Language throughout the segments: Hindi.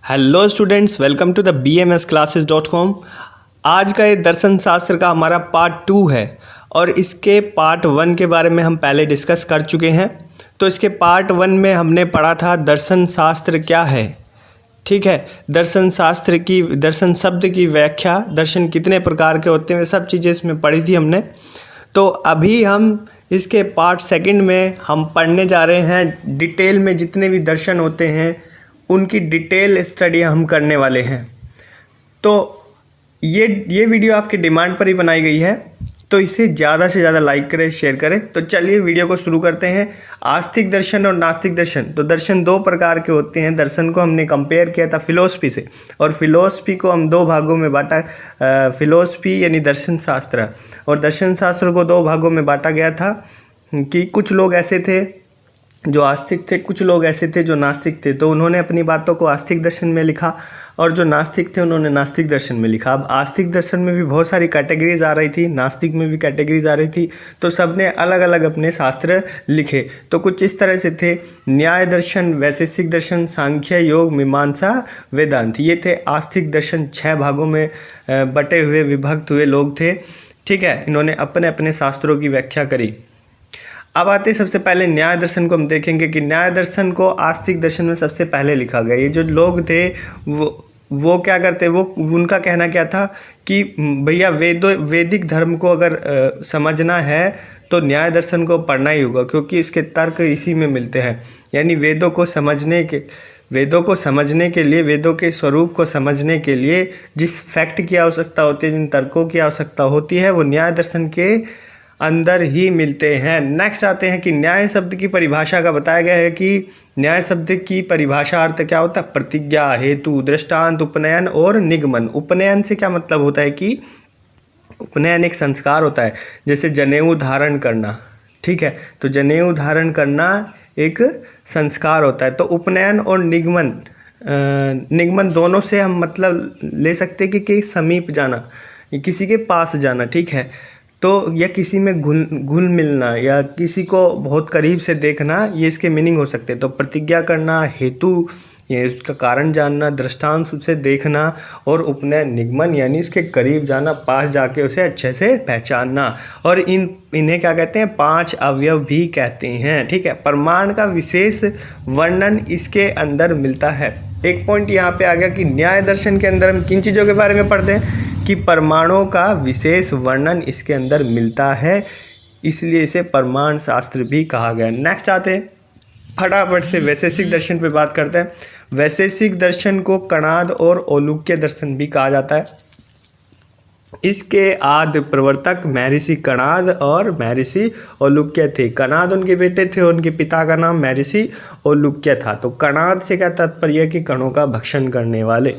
Hello students, welcome to the bmsclasses.com। आज का ये दर्शन शास्त्र का हमारा पार्ट 2 है और इसके पार्ट 1 के बारे में हम पहले डिस्कस कर चुके हैं। तो इसके पार्ट 1 में हमने पढ़ा था दर्शन शास्त्र क्या है। ठीक है, दर्शन शास्त्र की, दर्शन शब्द की व्याख्या, दर्शन कितने प्रकार के होते हैं, वे सब चीज़ें इसमें पढ़ी थी हमने। तो अभी हम इसके पार्ट 2 में हम पढ़ने जा रहे हैं डिटेल में जितने भी दर्शन होते हैं उनकी डिटेल स्टडी हम करने वाले हैं। तो ये वीडियो आपकी डिमांड पर ही बनाई गई है, तो इसे ज़्यादा से ज़्यादा लाइक करें, शेयर करें। तो चलिए वीडियो को शुरू करते हैं। आस्तिक दर्शन और नास्तिक दर्शन, तो दर्शन दो प्रकार के होते हैं। दर्शन को हमने कंपेयर किया था फिलोसफी से, और फिलोसफी को हम दो भागों में बांटा। फिलोसफी यानी दर्शन शास्त्र, और दर्शन शास्त्र को दो भागों में बांटा गया था कि कुछ लोग ऐसे थे जो आस्तिक थे, कुछ लोग ऐसे थे जो नास्तिक थे। तो उन्होंने अपनी बातों को आस्तिक दर्शन में लिखा, और जो नास्तिक थे उन्होंने नास्तिक दर्शन में लिखा। अब आस्तिक दर्शन में भी बहुत सारी कैटेगरीज आ रही थी, नास्तिक में भी कैटेगरीज आ रही थी, तो सबने अलग अलग अपने शास्त्र लिखे। तो कुछ इस तरह से थे: न्याय दर्शन, वैशेषिक दर्शन, सांख्य, योग, मीमांसा, वेदांत। ये थे आस्तिक दर्शन। 6 भागों में बटे हुए, विभक्त हुए लोग थे। ठीक है, इन्होंने अपने अपने शास्त्रों की व्याख्या करी। अब आते सबसे पहले न्याय दर्शन को हम देखेंगे कि न्याय दर्शन को आस्तिक दर्शन में सबसे पहले लिखा गया। ये जो लोग थे वो क्या करते, वो उनका कहना क्या था कि भैया वैदिक धर्म को अगर समझना है तो न्याय दर्शन को पढ़ना ही होगा, क्योंकि इसके तर्क इसी में मिलते हैं। यानी वेदों को समझने के लिए, वेदों के स्वरूप को समझने के लिए जिस फैक्ट की आवश्यकता होती है, जिन तर्कों की आवश्यकता होती है, वो न्याय दर्शन के अंदर ही मिलते हैं। नेक्स्ट आते हैं कि न्याय शब्द की परिभाषा का बताया गया है कि न्याय शब्द की परिभाषा अर्थ क्या होता है: प्रतिज्ञा, हेतु, दृष्टांत, उपनयन और निगमन। उपनयन से क्या मतलब होता है कि उपनयन एक संस्कार होता है, जैसे जनेऊ धारण करना। ठीक है, तो जनेऊ धारण करना एक संस्कार होता है। तो उपनयन और निगमन दोनों से हम मतलब ले सकते हैं कि समीप जाना, किसी के पास जाना। ठीक है, तो या किसी में घुल मिलना, या किसी को बहुत करीब से देखना, ये इसके मीनिंग हो सकते हैं। तो प्रतिज्ञा करना, हेतु ये उसका कारण जानना, दृष्टांत उसे देखना, और उपनयन, निगमन यानी उसके करीब जाना, पास जाके उसे अच्छे से पहचानना। और इन्हें क्या कहते हैं? 5 अवयव भी कहते हैं। ठीक है, प्रमाण का विशेष वर्णन इसके अंदर मिलता है। एक पॉइंट यहाँ पे आ गया कि न्याय दर्शन के अंदर हम किन चीज़ों के बारे में पढ़ते हैं कि प्रमाणों का विशेष वर्णन इसके अंदर मिलता है, इसलिए इसे प्रमाण शास्त्र भी कहा गया। नेक्स्ट आते हैं फटाफट से वैशेषिक दर्शन पे बात करते हैं। वैशेषिक दर्शन को कणाद और औलूक्य दर्शन भी कहा जाता है। इसके आदि प्रवर्तक महर्षि कणाद और महर्षि औलूक्य थे। कणाद उनके बेटे थे, उनके पिता का नाम महर्षि औलूक्य था। तो कणाद से क्या तात्पर्य कि कणों का भक्षण करने वाले,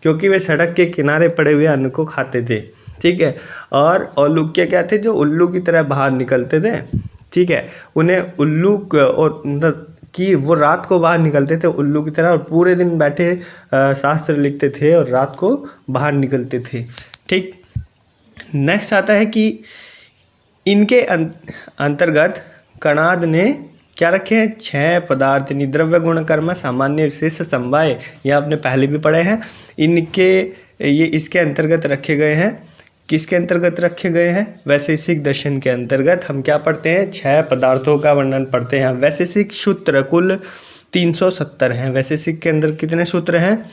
क्योंकि वे सड़क के किनारे पड़े हुए अन्न को खाते थे। ठीक है, और औलूक्य क्या थे? जो उल्लू की तरह बाहर निकलते थे। ठीक है, उन्हें उल्लू और मतलब कि वो रात को बाहर निकलते थे उल्लू की तरह, और पूरे दिन बैठे शास्त्र लिखते थे और रात को बाहर निकलते थे। ठीक, नेक्स्ट आता है कि इनके अंतर्गत कणाद ने क्या रखे हैं? 6 पदार्थ, यानी द्रव्य, गुण, कर्म, सामान्य, विशेष, समवाय। ये आपने पहले भी पढ़े हैं। ये इसके अंतर्गत रखे गए हैं। किसके अंतर्गत रखे गए हैं? वैशेषिक दर्शन के अंतर्गत हम क्या पढ़ते हैं? 6 पदार्थों का वर्णन पढ़ते हैं। वैशेषिक सूत्र कुल 370 हैं। वैशेषिक के अंदर कितने सूत्र हैं?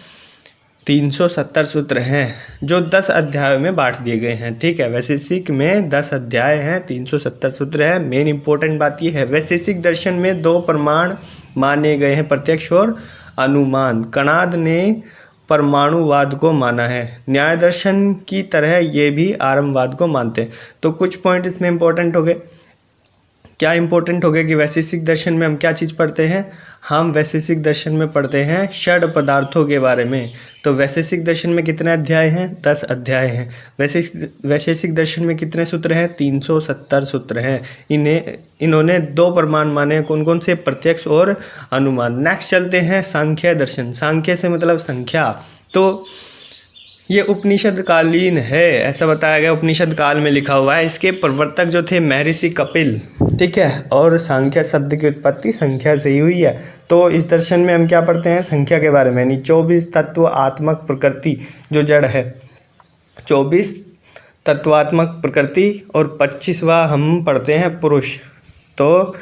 370 सूत्र हैं, जो 10 अध्यायों में बांट दिए गए हैं। ठीक है, वैशेषिक में 10 अध्याय हैं, 370 सूत्र हैं। मेन इंपॉर्टेंट बात यह है, वैशेषिक दर्शन में 2 प्रमाण माने गए हैं, प्रत्यक्ष और अनुमान। कणाद ने परमाणुवाद को माना है। न्याय दर्शन की तरह ये भी आरंभवाद को मानते हैं। तो कुछ पॉइंट इसमें इंपॉर्टेंट हो गए। क्या इंपॉर्टेंट हो गया कि वैशेषिक दर्शन में हम क्या चीज़ पढ़ते हैं? हम वैशेषिक दर्शन में पढ़ते हैं षड पदार्थों के बारे में। तो वैशेषिक दर्शन में कितने अध्याय हैं? 10 अध्याय हैं। वैशेषिक दर्शन में कितने सूत्र हैं? 370 सूत्र हैं। इन्होंने 2 प्रमाण माने, कौन कौन से? प्रत्यक्ष और अनुमान। नेक्स्ट चलते हैं सांख्य दर्शन। सांख्य से मतलब संख्या। तो ये उपनिषद कालीन है, ऐसा बताया गया, उपनिषद काल में लिखा हुआ है। इसके प्रवर्तक जो थे महर्षि कपिल, ठीक है। और संख्या शब्द की उत्पत्ति संख्या से ही हुई है। तो इस दर्शन में हम क्या पढ़ते हैं, संख्या के बारे में, यानी 24 तत्वात्मक प्रकृति जो जड़ है, 24 तत्वात्मक प्रकृति, और 25वां हम पढ़ते हैं पुरुष। तो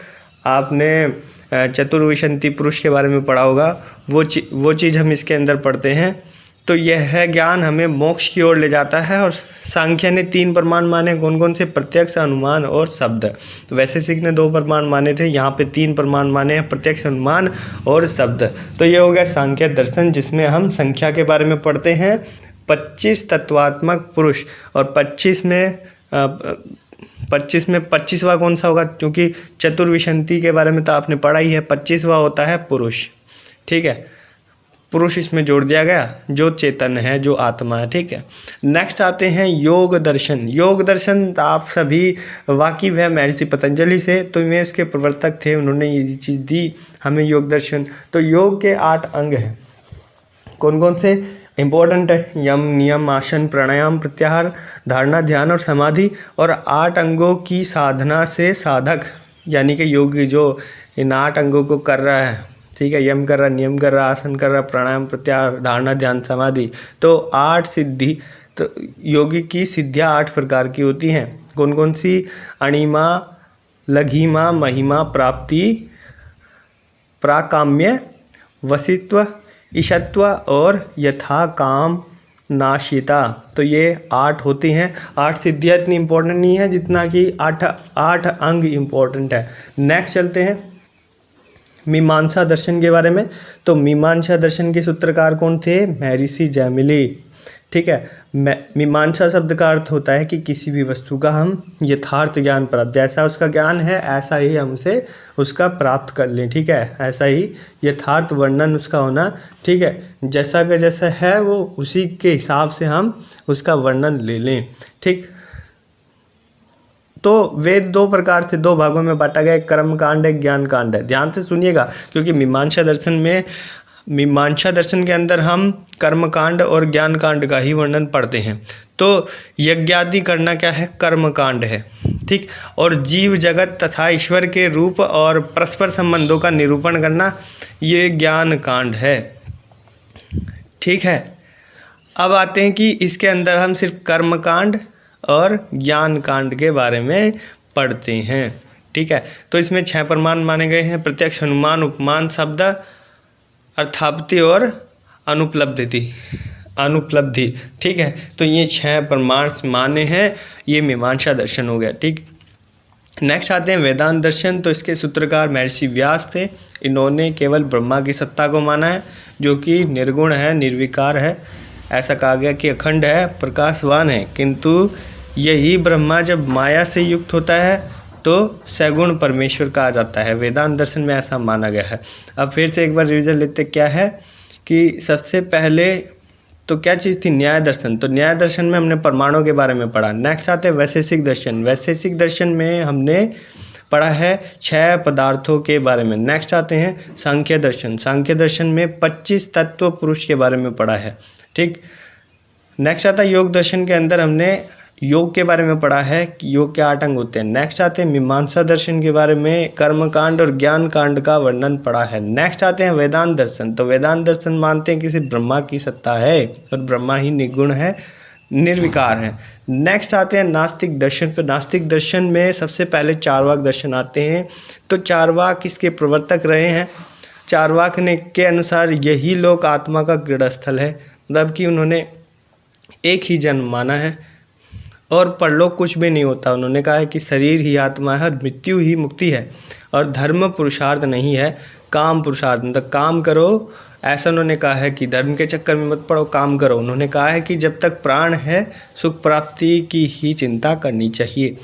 आपने चतुर्विंशति पुरुष के बारे में पढ़ा होगा, वो चीज़ हम इसके अंदर पढ़ते हैं। तो यह ज्ञान हमें मोक्ष की ओर ले जाता है। और सांख्य ने 3 प्रमाण माने, कौन कौन से, प्रत्यक्ष, अनुमान और शब्द। तो वैशेषिक ने 2 प्रमाण माने थे, यहाँ पे 3 प्रमाण माने हैं, प्रत्यक्ष, अनुमान और शब्द। तो ये हो गया सांख्य दर्शन, जिसमें हम संख्या के बारे में पढ़ते हैं, 25 तत्वात्मक पुरुष। और 25 में 25वां कौन सा होगा, क्योंकि चतुर्विंशति के बारे में तो आपने पढ़ा ही है, 25वां होता है पुरुष, ठीक है। पुरुष इसमें जोड़ दिया गया, जो चेतन है, जो आत्मा है, ठीक है। नेक्स्ट आते हैं योग दर्शन। योग दर्शन आप सभी वाकिफ है महर्षि पतंजलि से, तो वे इसके प्रवर्तक थे, उन्होंने ये चीज़ दी हमें योग दर्शन। तो योग के 8 अंग हैं, कौन कौन से इम्पोर्टेंट है, यम, नियम, आसन, प्राणायाम, प्रत्याहार, धारणा, ध्यान और समाधि। और 8 अंगों की साधना से साधक, यानी कि योगी जो इन 8 अंगों को कर रहा है, ठीक है, यम कर रहा, नियम कर रहा, आसन कर रहा, प्राणायाम, प्रत्याहार, धारणा, ध्यान, समाधि, तो 8 सिद्धि। तो योगी की सिद्धियाँ 8 प्रकार की होती हैं, कौन कौन सी, अणिमा, लघिमा, महिमा, प्राप्ति, प्राकाम्य, वसित्व, ईशत्व और यथा काम नाशिता। तो ये 8 होती हैं। 8 सिद्धियाँ इतनी इम्पोर्टेंट नहीं है जितना कि 8 अंग इम्पोर्टेंट है। नेक्स्ट चलते हैं मीमांसा दर्शन के बारे में। तो मीमांसा दर्शन के सूत्रकार कौन थे, महर्षि जैमिनी, ठीक है। मीमांसा शब्द का अर्थ होता है कि किसी भी वस्तु का हम यथार्थ ज्ञान प्राप्त, जैसा उसका ज्ञान है ऐसा ही हमसे उसका प्राप्त कर लें, ठीक है, ऐसा ही यथार्थ वर्णन उसका होना, ठीक है, जैसा का जैसा है वो उसी के हिसाब से हम उसका वर्णन ले लें, ठीक। तो वेद 2 प्रकार से 2 भागों में बांटा गया, कर्म कांड है, ज्ञान कांड है। ध्यान से सुनिएगा, क्योंकि मीमांसा दर्शन के अंदर हम कर्म कांड और ज्ञान कांड का ही वर्णन पढ़ते हैं। तो यज्ञादि करना क्या है, कर्म कांड है, ठीक। और जीव जगत तथा ईश्वर के रूप और परस्पर संबंधों का निरूपण करना, ये ज्ञान कांड है, ठीक है। अब आते हैं कि इसके अंदर हम सिर्फ कर्म कांड और ज्ञान कांड के बारे में पढ़ते हैं, ठीक है। तो इसमें 6 प्रमाण माने गए हैं, प्रत्यक्ष, अनुमान, उपमान, शब्द, अर्थापत्ति और अनुपलब्धि, ठीक है। तो ये 6 प्रमाण माने हैं, ये मीमांसा दर्शन हो गया, ठीक। नेक्स्ट आते हैं वेदांत दर्शन। तो इसके सूत्रकार महर्षि व्यास थे। इन्होंने केवल ब्रह्मा की सत्ता को माना है, जो कि निर्गुण है, निर्विकार है। ऐसा कहा गया कि अखंड है, प्रकाशवान है, किंतु यही ब्रह्मा जब माया से युक्त होता है तो सगुण परमेश्वर कहा जाता है। वेदांत दर्शन में ऐसा माना गया है। अब फिर से एक बार रिवीजन लेते, क्या है कि सबसे पहले तो क्या चीज़ थी, न्याय दर्शन। तो न्याय दर्शन में हमने प्रमाणों के बारे में पढ़ा। नेक्स्ट आते हैं वैशेषिक दर्शन। वैशेषिक दर्शन में हमने पढ़ा है 6 पदार्थों के बारे में। नेक्स्ट आते हैं सांख्य दर्शन। सांख्य दर्शन में 25 तत्व पुरुष के बारे में पढ़ा है, ठीक। नेक्स्ट आता है योग दर्शन के अंदर हमने योग के बारे में पढ़ा है कि योग के 8 अंग होते हैं। नेक्स्ट आते हैं मीमांसा दर्शन के बारे में, कर्म कांड और ज्ञान कांड का वर्णन पढ़ा है। नेक्स्ट आते हैं वेदांत दर्शन। तो वेदांत दर्शन मानते हैं कि सिर्फ ब्रह्मा की सत्ता है और ब्रह्मा ही निर्गुण है, निर्विकार है। नेक्स्ट आते हैं नास्तिक दर्शन। तो नास्तिक दर्शन में सबसे पहले चार्वाक दर्शन आते हैं। तो चार्वाक इसके प्रवर्तक रहे हैं। चार्वाक ने के अनुसार यही लोक आत्मा का क्रीड़ास्थल है, मतलब कि उन्होंने एक ही जन्म माना है और परलोक कुछ भी नहीं होता। उन्होंने कहा है कि शरीर ही आत्मा है और मृत्यु ही मुक्ति है, और धर्म पुरुषार्थ नहीं है, काम पुरुषार्थ, मतलब काम करो, ऐसा उन्होंने कहा है कि धर्म के चक्कर में मत पड़ो, काम करो। उन्होंने कहा है कि जब तक प्राण है सुख प्राप्ति की ही चिंता करनी चाहिए।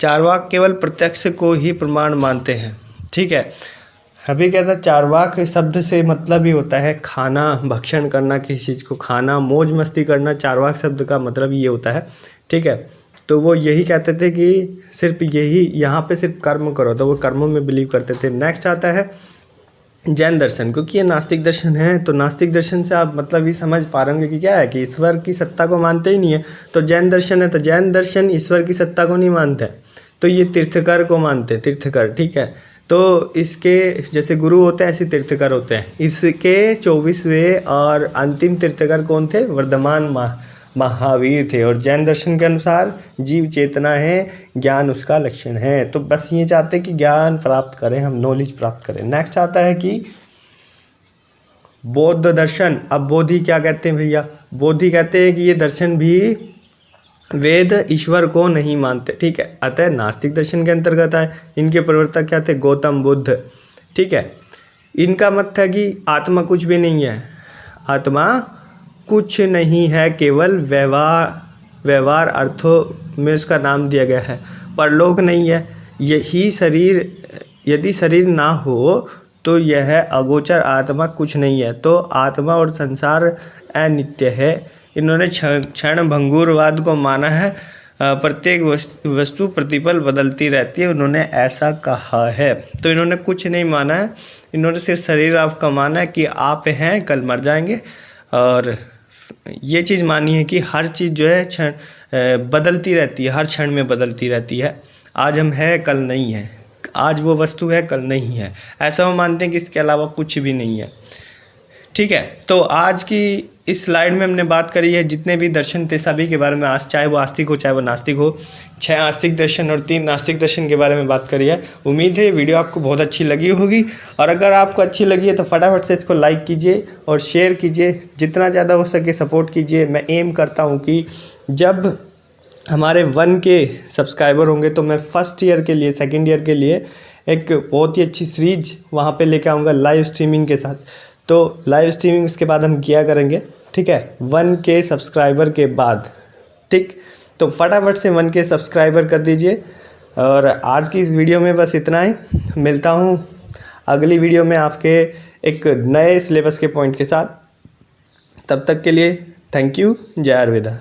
चार्वाक केवल प्रत्यक्ष को ही प्रमाण मानते हैं, ठीक है। अभी क्या था, चार्वाक शब्द से मतलब ही होता है खाना, भक्षण करना, किसी चीज़ को खाना, मौज मस्ती करना। चार्वाक शब्द का मतलब ये होता है, ठीक है। तो वो यही कहते थे कि सिर्फ यही यहाँ पे सिर्फ कर्म करो, तो वो कर्मों में बिलीव करते थे। नेक्स्ट आता है जैन दर्शन, क्योंकि ये नास्तिक दर्शन है, तो नास्तिक दर्शन से आप मतलब ये समझ पा रहे होंगे कि क्या है कि ईश्वर की सत्ता को मानते ही नहीं है। तो जैन दर्शन है, तो जैन दर्शन ईश्वर की सत्ता को नहीं मानते, तो ये तीर्थकर को मानते हैं, तीर्थकर, ठीक है। तो इसके जैसे गुरु होते हैं ऐसे तीर्थकर होते हैं। इसके 24वें और अंतिम तीर्थकर कौन थे? वर्धमान महावीर थे। और जैन दर्शन के अनुसार जीव चेतना है, ज्ञान उसका लक्षण है। तो बस ये चाहते हैं कि ज्ञान प्राप्त करें, हम नॉलेज प्राप्त करें। नेक्स्ट आता है कि बौद्ध दर्शन। अब बोधि क्या कहते हैं भैया? बोधि कहते हैं कि ये दर्शन भी वेद ईश्वर को नहीं मानते, ठीक है, अतः नास्तिक दर्शन के अंतर्गत आए। इनके प्रवर्तक क्या थे? गौतम बुद्ध, ठीक है। इनका मत था कि आत्मा कुछ भी नहीं है, आत्मा कुछ नहीं है, केवल व्यवहार अर्थों में उसका नाम दिया गया है, परलोक नहीं है। यही शरीर, यदि शरीर ना हो तो यह अगोचर आत्मा कुछ नहीं है। तो आत्मा और संसार अनित्य है। इन्होंने क्षण भंगुरवाद को माना है, प्रत्येक वस्तु प्रतिपल बदलती रहती है, उन्होंने ऐसा कहा है। तो इन्होंने कुछ नहीं माना है, इन्होंने सिर्फ शरीर आपका माना है कि आप हैं, कल मर जाएंगे। और ये चीज़ मानी है कि हर चीज़ जो है क्षण बदलती रहती है, हर क्षण में बदलती रहती है। आज हम हैं, कल नहीं है, आज वो वस्तु है, कल नहीं है, ऐसा वो मानते हैं कि इसके अलावा कुछ भी नहीं है, ठीक है। तो आज की इस स्लाइड में हमने बात करी है जितने भी दर्शन थे सभी के बारे में, आज चाहे वो आस्तिक हो चाहे वो नास्तिक हो। 6 आस्तिक दर्शन और 3 नास्तिक दर्शन के बारे में बात करी है। उम्मीद है वीडियो आपको बहुत अच्छी लगी होगी, और अगर आपको अच्छी लगी है तो फटाफट से इसको लाइक कीजिए और शेयर कीजिए, जितना ज़्यादा हो सके सपोर्ट कीजिए। मैं एम करता हूँ कि जब हमारे 1K सब्सक्राइबर होंगे तो मैं फर्स्ट ईयर के लिए, सेकेंड ईयर के लिए एक बहुत ही अच्छी सीरीज वहाँ पे लेके आऊँगा लाइव स्ट्रीमिंग के साथ। तो लाइव स्ट्रीमिंग उसके बाद हम किया करेंगे, ठीक है, 1K सब्सक्राइबर के बाद, ठीक। तो फटाफट से 1K सब्सक्राइबर कर दीजिए। और आज की इस वीडियो में बस इतना ही। मिलता हूँ अगली वीडियो में आपके एक नए सिलेबस के पॉइंट के साथ। तब तक के लिए थैंक यू। जय आयुर्वेदा।